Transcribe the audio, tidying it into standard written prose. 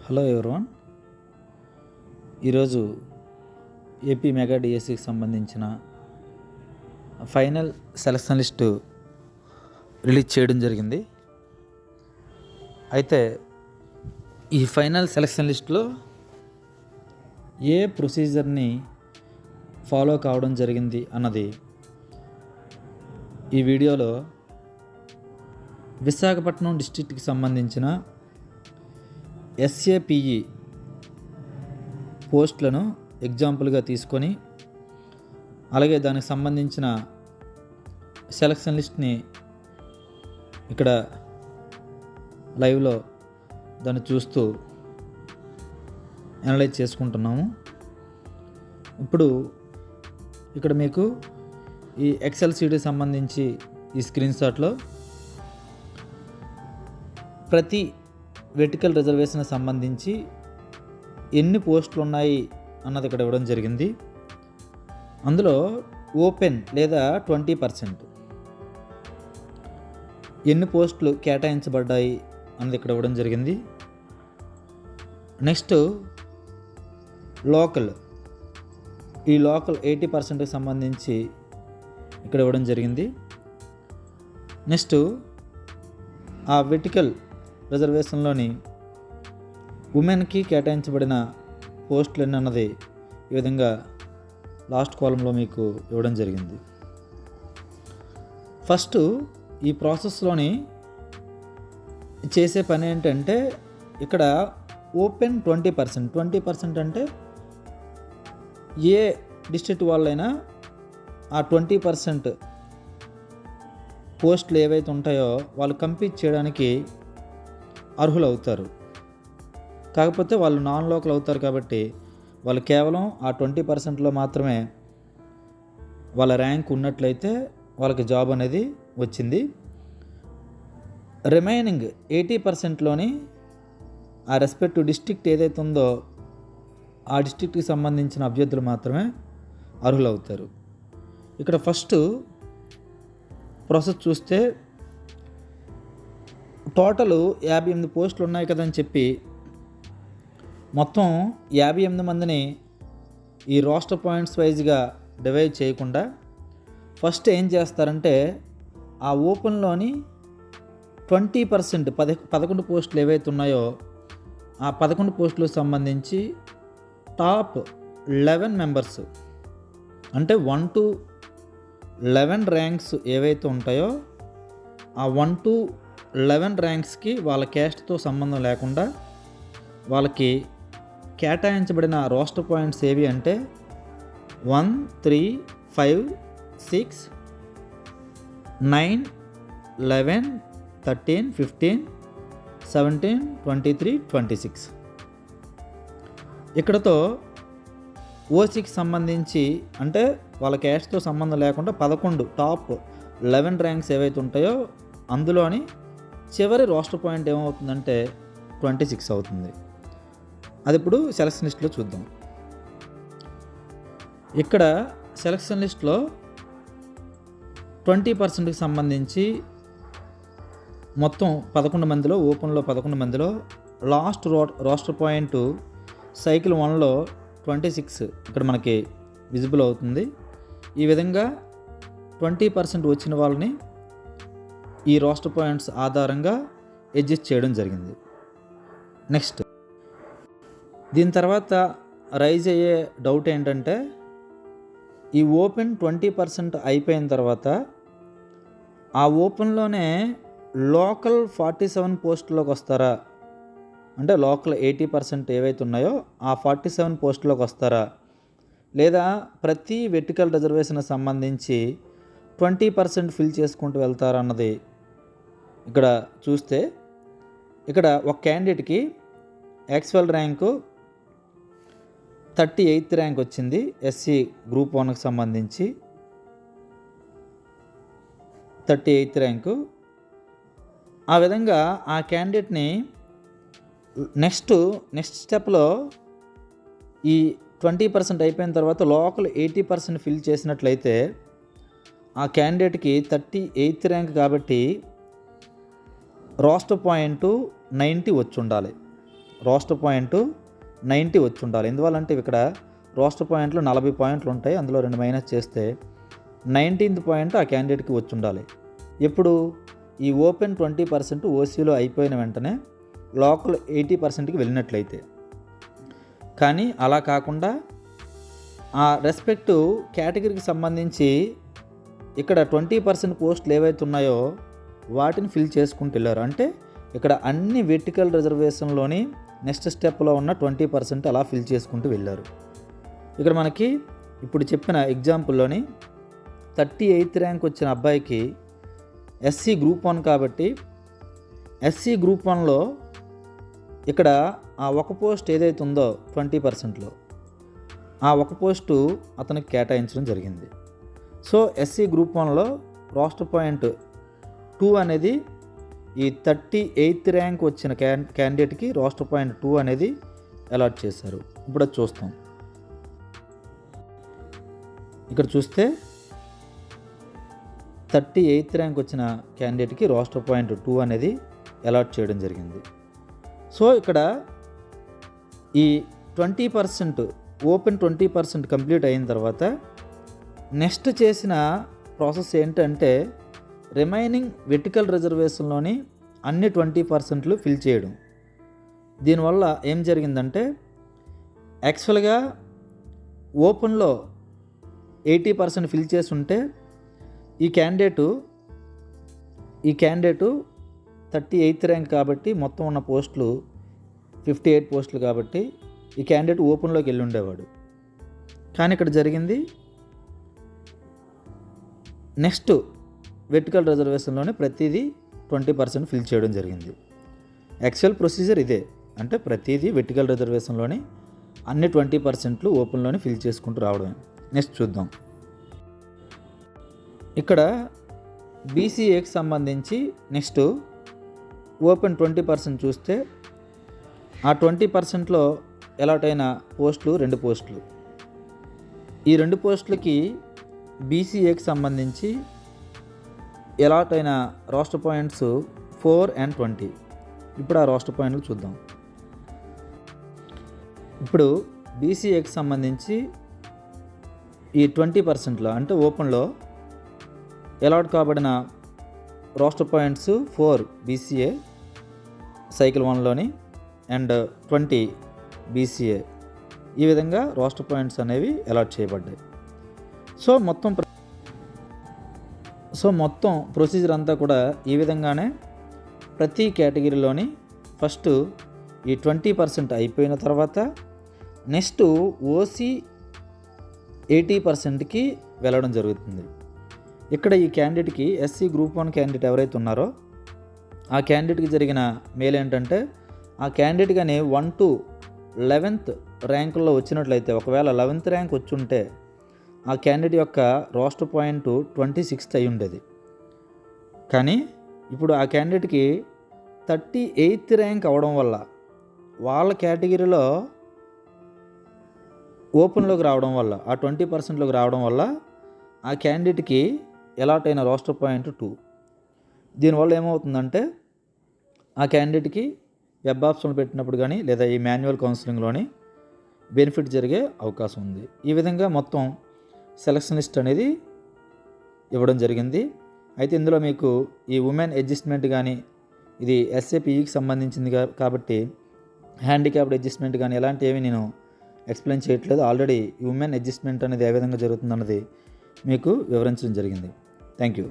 Hello everyone. ఈరోజు AP mega డిఎస్సికి సంబంధించిన ఫైనల్ సెలక్షన్ లిస్టు రిలీజ్ చేయడం జరిగింది. అయితే ఈ ఫైనల్ సెలక్షన్ లిస్టులో ఏ ప్రొసీజర్ని ఫాలో కావడం జరిగింది అన్నది ఈ వీడియోలో విశాఖపట్నం డిస్ట్రిక్ట్కి సంబంధించిన ఎస్ఏపిఈ పోస్టులను ఎగ్జాంపుల్గా తీసుకొని అలాగే దానికి సంబంధించిన సెలక్షన్ లిస్ట్ని ఇక్కడ లైవ్లో దాన్ని చూస్తూ అనలైజ్ చేసుకుంటున్నాము. ఇప్పుడు ఇక్కడ మీకు ఈ ఎక్సెల్ షీట్కి సంబంధించి ఈ స్క్రీన్ షాట్లో ప్రతి వెర్టికల్ రిజర్వేషన్ సంబంధించి ఎన్ని పోస్టులు ఉన్నాయి అన్నది ఇక్కడ ఇవ్వడం జరిగింది. అందులో ఓపెన్ లేదా 20% ఎన్ని పోస్టులు కేటాయించబడ్డాయి అన్నది ఇక్కడ ఇవ్వడం జరిగింది. నెక్స్ట్ లోకల్, ఈ లోకల్ 80%కి సంబంధించి ఇక్కడ ఇవ్వడం జరిగింది. నెక్స్ట్ ఆ వెర్టికల్ రిజర్వేషన్లోని ఉమెన్కి కేటాయించబడిన పోస్టులు అన్నది ఈ విధంగా లాస్ట్ కాలంలో మీకు ఇవ్వడం జరిగింది. ఫస్ట్ ఈ ప్రాసెస్లోని చేసే పని ఏంటంటే ఇక్కడ ఓపెన్ 20% అంటే ఏ డిస్ట్రిక్ట్ వాళ్ళైనా ఆ 20% పోస్టులు ఏవైతే ఉంటాయో వాళ్ళు కంపీట్ చేయడానికి అర్హులు అవుతారు. కాకపోతే వాళ్ళు నాన్ లోకల్ అవుతారు కాబట్టి వాళ్ళు కేవలం ఆ 20%లో మాత్రమే వాళ్ళ ర్యాంక్ ఉన్నట్లయితే వాళ్ళకి జాబ్ అనేది వచ్చింది. రిమైనింగ్ 80%లోని ఆ రెస్పెక్టివ్ డిస్ట్రిక్ట్ ఏదైతే ఉందో ఆ డిస్ట్రిక్ట్కి సంబంధించిన అభ్యర్థులు మాత్రమే అర్హులు అవుతారు. ఇక్కడ ఫస్ట్ ప్రాసెస్ చూస్తే టోటలు 58 పోస్టులు ఉన్నాయి కదని చెప్పి మొత్తం 58 మందిని ఈ రోస్టర్ పాయింట్స్ వైజ్గా డివైడ్ చేయకుండా ఫస్ట్ ఏం చేస్తారంటే ఆ ఓపెన్లోని 20% 11 పోస్టులు ఏవైతే ఉన్నాయో ఆ 11 పోస్టులకు సంబంధించి టాప్ 11 మెంబర్స్ అంటే 1 to 11 ర్యాంక్స్ ఏవైతే ఉంటాయో ఆ 1 to 11 ర్యాంక్స్కి వాళ్ళ క్యాస్ట్తో సంబంధం లేకుండా వాళ్ళకి కేటాయించబడిన రోస్టర్ పాయింట్స్ ఏవి అంటే 1, 3, 5, 6, 9, 11, 13, 15, 17, 23, 26. ఇక్కడతో ఓసీకి సంబంధించి అంటే వాళ్ళ క్యాస్ట్తో సంబంధం లేకుండా 11 టాప్ 11 ర్యాంక్స్ ఏవైతే ఉంటాయో అందులోని చివరి రోస్టర్ పాయింట్ ఏమవుతుందంటే 26 అవుతుంది. అది ఇప్పుడు సెలక్షన్ లిస్ట్లో చూద్దాం. ఇక్కడ సెలక్షన్ లిస్ట్లో 20%కి సంబంధించి మొత్తం 11 మందిలో ఓపెన్లో 11 మందిలో లాస్ట్ రోస్టర్ పాయింట్ సైకిల్ 1లో 26 ఇక్కడ మనకి విజిబుల్ అవుతుంది. ఈ విధంగా 20% వచ్చిన వాళ్ళని ఈ రోస్టర్ పాయింట్స్ ఆధారంగా అడ్జస్ట్ చేయడం జరిగింది. నెక్స్ట్ దీని తర్వాత రైజ్ అయ్యే డౌట్ ఏంటంటే ఈ ఓపెన్ 20% అయిపోయిన తర్వాత ఆ ఓపెన్లోనే లోకల్ 47 పోస్టులోకి వస్తారా అంటే లోకల్ 80% ఏవైతే ఉన్నాయో ఆ 47 పోస్టులోకి వస్తారా లేదా ప్రతి వెర్టికల్ రిజర్వేషన్కి సంబంధించి 20% ఫిల్ చేసుకుంటూ వెళ్తారా అన్నది ఇక్కడ చూస్తే ఇక్కడ ఒక క్యాండిడేట్కి యాక్చువల్ ర్యాంకు 38th ర్యాంక్ వచ్చింది ఎస్సీ గ్రూప్ 1కి సంబంధించి 38th ర్యాంకు. ఆ విధంగా ఆ క్యాండిడేట్ని నెక్స్ట్ స్టెప్లో ఈ 20% అయిపోయిన తర్వాత లోకల్ 80% ఫిల్ చేసినట్లయితే ఆ క్యాండిడేట్కి 38th ర్యాంక్ కాబట్టి రోస్టర్ పాయింట్ 90 వచ్చి ఉండాలి. రోస్టర్ పాయింట్ 90 వచ్చి ఉండాలి. ఎందువల్లంటే ఇక్కడ రోస్టర్ పాయింట్లు 40 పాయింట్లు ఉంటాయి, అందులో 2 మైనస్ చేస్తే 19th పాయింట్ ఆ క్యాండిడేట్కి వచ్చి ఉండాలి. ఎప్పుడు ఈ ఓపెన్ 20% ఓసీలో అయిపోయిన వెంటనే లోకల్ 80%కి వెళ్ళినట్లయితే. కానీ అలా కాకుండా ఆ రెస్పెక్టివ్ కేటగిరీకి సంబంధించి ఇక్కడ 20% పోస్టులు ఏవైతే ఉన్నాయో వాటిని ఫిల్ చేసుకుంటూ వెళ్ళారు. అంటే ఇక్కడ అన్ని వెర్టికల్ రిజర్వేషన్లోని నెక్స్ట్ స్టెప్లో ఉన్న 20% అలా ఫిల్ చేసుకుంటూ వెళ్ళారు. ఇక్కడ మనకి ఇప్పుడు చెప్పిన ఎగ్జాంపుల్లోని 38th ర్యాంక్ వచ్చిన అబ్బాయికి ఎస్సీ గ్రూప్ 1 కాబట్టి ఎస్సీ గ్రూప్ 1లో ఇక్కడ ఆ ఒక పోస్ట్ ఏదైతే ఉందో 20%లో ఆ ఒక పోస్టు అతనికి కేటాయించడం జరిగింది. సో ఎస్సీ గ్రూప్ 1లో రోస్టర్ పాయింట్ 2 అనేది ఈ 38th ర్యాంక్ వచ్చిన క్యాండిడేట్కి రోస్టర్ పాయింట్ 2 అనేది అలాట్ చేశారు. ఇప్పుడు అది చూస్తాం. ఇక్కడ చూస్తే 38th ర్యాంక్ వచ్చిన క్యాండిడేట్కి రోస్టర్ పాయింట్ 2 అనేది అలాట్ చేయడం జరిగింది. సో ఇక్కడ ఈ 20% ఓపెన్ 20% కంప్లీట్ అయిన తర్వాత నెక్స్ట్ చేసిన ప్రాసెస్ ఏంటంటే రిమైనింగ్ వెర్టికల్ రిజర్వేషన్లోని అన్ని 20% ఫిల్ చేయడం. దీనివల్ల ఏం జరిగిందంటే యాక్చువల్గా ఓపెన్లో 80% ఫిల్ చేసి ఉంటే ఈ క్యాండిడేటు 38th ర్యాంక్ కాబట్టి మొత్తం ఉన్న పోస్టులు 58 పోస్టులు కాబట్టి ఈ క్యాండిడేట్ ఓపెన్లోకి వెళ్ళి ఉండేవాడు. కానీ ఇక్కడ జరిగింది నెక్స్ట్ వెర్టికల్ రిజర్వేషన్లోనే ప్రతిదీ 20% ఫిల్ చేయడం జరిగింది. యాక్చువల్ ప్రొసీజర్ ఇదే, అంటే ప్రతిదీ వెర్టికల్ రిజర్వేషన్లోని అన్ని 20% ఓపెన్లోనే ఫిల్ చేసుకుంటూ రావడమే. నెక్స్ట్ చూద్దాం. ఇక్కడ బీసీఏకి సంబంధించి నెక్స్ట్ ఓపెన్ 20% చూస్తే ఆ 20%లో అలాట్ అయిన పోస్టులు 2 పోస్టులు. ఈ 2 పోస్టులకి బీసీఏకి సంబంధించి అలాట్ అయిన రోస్టర్ పాయింట్స్ 4 and 20. ఇప్పుడు ఆ రోస్టర్ పాయింట్లు చూద్దాం. ఇప్పుడు బీసీఏకి సంబంధించి ఈ 20%లో అంటే ఓపెన్లో అలాట్ కాబడిన రోస్టర్ పాయింట్స్ 4 బీసీఏ సైకిల్ 1లోని అండ్ 20 బీసీఏ. ఈ విధంగా రోస్టర్ పాయింట్స్ అనేవి అలాట్ చేయబడ్డాయి. సో మొత్తం ప్రొసీజర్ అంతా కూడా ఈ విధంగానే ప్రతి కేటగిరీలోని ఫస్ట్ ఈ 20% అయిపోయిన తర్వాత నెక్స్ట్ ఓసీ 80%కి వెళ్ళడం జరుగుతుంది. ఇక్కడ ఈ క్యాండిడేట్కి ఎస్సీ గ్రూప్ 1 క్యాండిడేట్ ఎవరైతే ఉన్నారో ఆ క్యాండిడేట్కి జరిగిన మేలు ఏంటంటే ఆ క్యాండిడేట్ కానీ 1 to 11th ర్యాంకుల్లో వచ్చినట్లయితే, ఒకవేళ 11th ర్యాంక్ వచ్చి ఉంటే ఆ క్యాండిడేట్ యొక్క రోస్టర్ పాయింట్ 26th అయి ఉండేది. కానీ ఇప్పుడు ఆ క్యాండిడేట్కి 38th ర్యాంక్ అవ్వడం వల్ల వాళ్ళ కేటగిరీలో ఓపెన్లోకి రావడం వల్ల ఆ 20%లోకి రావడం వల్ల ఆ క్యాండిడేట్కి అలాట్ అయిన రోస్టర్ పాయింట్ 2. దీనివల్ల ఏమవుతుందంటే ఆ క్యాండిడేట్కి వెబ్ ఆప్షన్లు పెట్టినప్పుడు కానీ లేదా ఈ మాన్యువల్ కౌన్సిలింగ్లోని బెనిఫిట్ జరిగే అవకాశం ఉంది. ఈ విధంగా మొత్తం సెలక్షన్ లిస్ట్ అనేది ఇవ్వడం జరిగింది. అయితే ఇందులో మీకు ఈ ఉమెన్ అడ్జస్ట్మెంట్ కానీ ఇది ఎస్ఏపీఈకి సంబంధించింది కాబట్టి హ్యాండిక్యాప్డ్ అడ్జస్ట్మెంట్ కానీ ఎలాంటి ఏమి నేను ఎక్స్ప్లెయిన్ చేయట్లేదు. ఆల్రెడీ ఈ ఉమెన్ అడ్జస్ట్మెంట్ అనేది ఏ విధంగా జరుగుతుందన్నది మీకు వివరించడం జరిగింది. Thank you.